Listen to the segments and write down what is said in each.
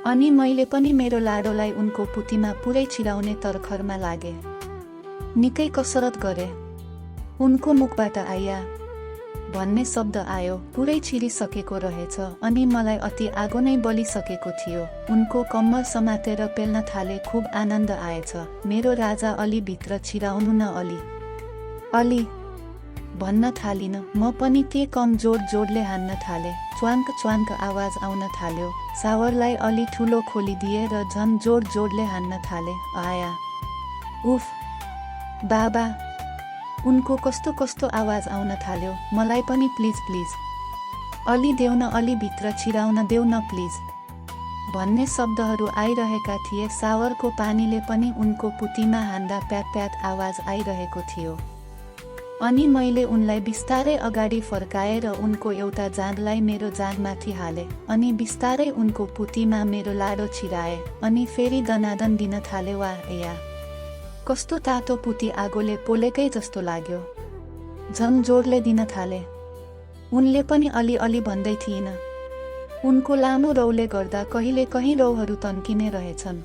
अनि मैले पनि मेरो लाडोलाई उनको पुतीमा पुरै छिराउने तरखरमा लागे। निकै कसरत गरे। उनको मुखबाट आइया भन्ने शब्द आयो। पुरै छिरिसकेको रहेछ अनि मलाई अति आगो नै बलिसकेको थियो। उनको कम्मर समातेर पेल्न थाले। खूब आनन्द आएछ। मेरो राजा अलि भित्र छिराउनु न अलि अलि भन्न थालिन। म पनि के कम जोडले हान्न थाले। च्वाङ्क च्वाङ्क आवाज आउन थाल्यो। सावरलाई अलि ठुलो खोलिदिए र झन् जोडले हान्न थाले। आया उफ बाबा। उनको कस्तो कस्तो आवाज आउन थाल्यो। मलाई पनि प्लिज प्लिज अलि देऊ न, अलि भित्र छिराउन देऊ न प्लिज भन्ने शब्दहरू आइरहेका थिए। सावरको पानीले पनि उनको पुतीमा हान्दा प्याट प्याट आवाज आइरहेको थियो। अनि मैले उनलाई बिस्तारै अगाडि फर्काएर उनको एउटा जाँघलाई मेरो जाँघमाथि हाले अनि बिस्तारै उनको पुतीमा मेरो लाडो छिराए अनि फेरि दनादन दिन थाले। वा या कस्तो तातो पुती, आगोले पोलेकै जस्तो लाग्यो। झन् जोडले दिन थाले। उनले पनि अलि अलि भन्दै थिइन्। उनको लामो रौले गर्दा कहिले कहीँ रौहरू तन्किने रहेछन्।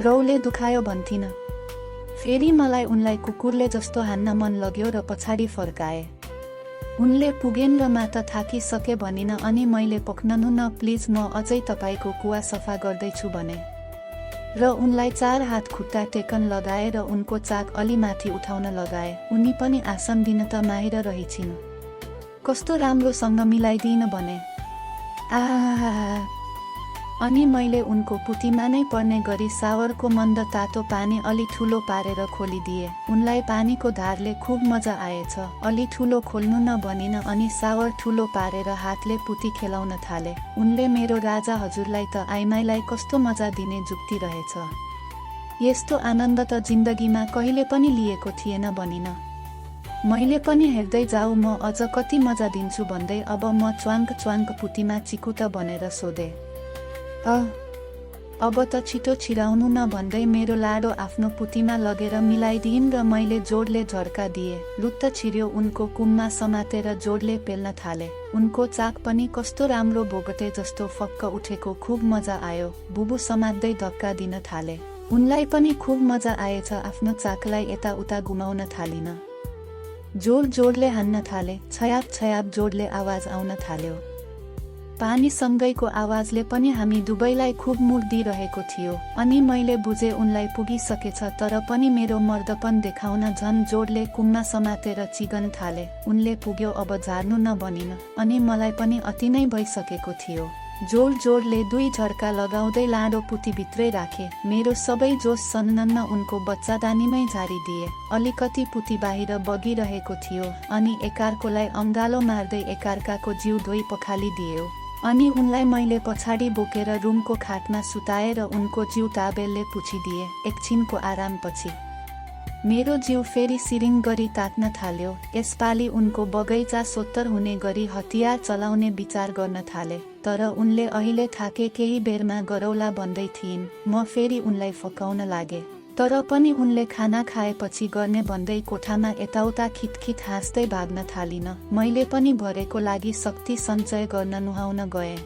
रौले दुखायो भन्थिन। फेरि मलाई उनलाई कुकुरले जस्तो हान्न मन लाग्यो र पछाडि फर्काए। उनले पुगेन र माता थाकिसके भनिन। अनि मैले पक्ननु न प्लिज, म अझै तपाईँको कुवा सफा गर्दैछु भने र उनलाई 4 हात खुट्टा टेकन लगाए र उनको चाक अलि माथि उठाउन लगाए। उनी पनि आसन दिन त माहिर रहेछिन्। कस्तो राम्रोसँग मिलाइदिइन भने। आहा। अनि मैले उनको पुतीमा नै पर्ने गरी सावरको मन्द तातो पानी अलि ठुलो पारेर खोलिदिए। उनलाई पानीको धारले खूब मजा आएछ। अलि ठुलो खोल्नु न भनिन। अनि सावर ठुलो पारेर हातले पुती खेलाउन थाले। उनले मेरो राजा हजुरलाई त आइमाईलाई कस्तो मजा दिने जुक्ति रहेछ। यस्तो आनन्द त जिन्दगीमा कहिले पनि लिएको थिएन भनिन। मैले पनि हेर्दै जाऊ म अझ कति मजा दिन्छु भन्दै अब म च्वाङ्क च्वाङ्क पुतीमा चिकु त भनेर सोधे। अब त छिटो छिराउनु न भन्दै मेरो लाडो आफ्नो पुतीमा लगेर मिलाइदिइन् र मैले जोडले झर्का दिए। लुत्त छिर्यो। उनको कुममा समातेर जोडले पेल्न थाले। उनको चाक पनि कस्तो राम्रो बोगटे जस्तो फक्क उठेको। खूब मजा आयो। बुबु समात्दै धक्का दिन थाले। उनलाई पनि खूब मजा आएछ। आफ्नो चाकलाई यताउता घुमाउन थालिन। जोडले हान्न थाले। छयाप छयाप जोडले आवाज आउन थाल्यो। पानीसँगैको आवाजले पनि हामी दुवैलाई खूब मुड दिइरहेको थियो। अनि मैले बुझे उनलाई पुगिसकेछ। तर पनि मेरो मर्दपन देखाउन झन् जोडले कुममा समातेर चिगन थाले। उनले पुग्यो अब झार्नु न भनिन। अनि मलाई पनि अति नै भइसकेको थियो। जोडले 2 झर्का लगाउँदै लाडो पुती भित्रै राखे। मेरो सबै जोस सन्नन्न उनको बच्चादानीमै झारिदिए। अलिकति पुती बाहिर बगिरहेको थियो। अनि एकार्कोलाई अङ्गालो मार्दै एकार्काको जिउ धोइ पखालिदियो। अनि उनलाई मैले पछाडि बोकेर रुमको खाटमा सुताएर उनको जिउ टावेलले पुछिदिए। एकछिनको आरामपछि मेरो जिउ फेरि सिरिङ गरी तात्न थाल्यो। यसपालि उनको बगैँचा सोत्तर हुने गरी हतियार चलाउने विचार गर्न थाले। तर उनले अहिले थाके केही बेरमा गरौला भन्दै थिइन्। म फेरि उनलाई फकाउन लागे। तर पनि उनले खाना खाएपछि गर्ने भन्दै कोठामा यताउता खिटखिट हाँस्दै भाग्न थालिन। मैले पनि भरेको लागि शक्ति सञ्चय गर्न नुहाउन गएँ।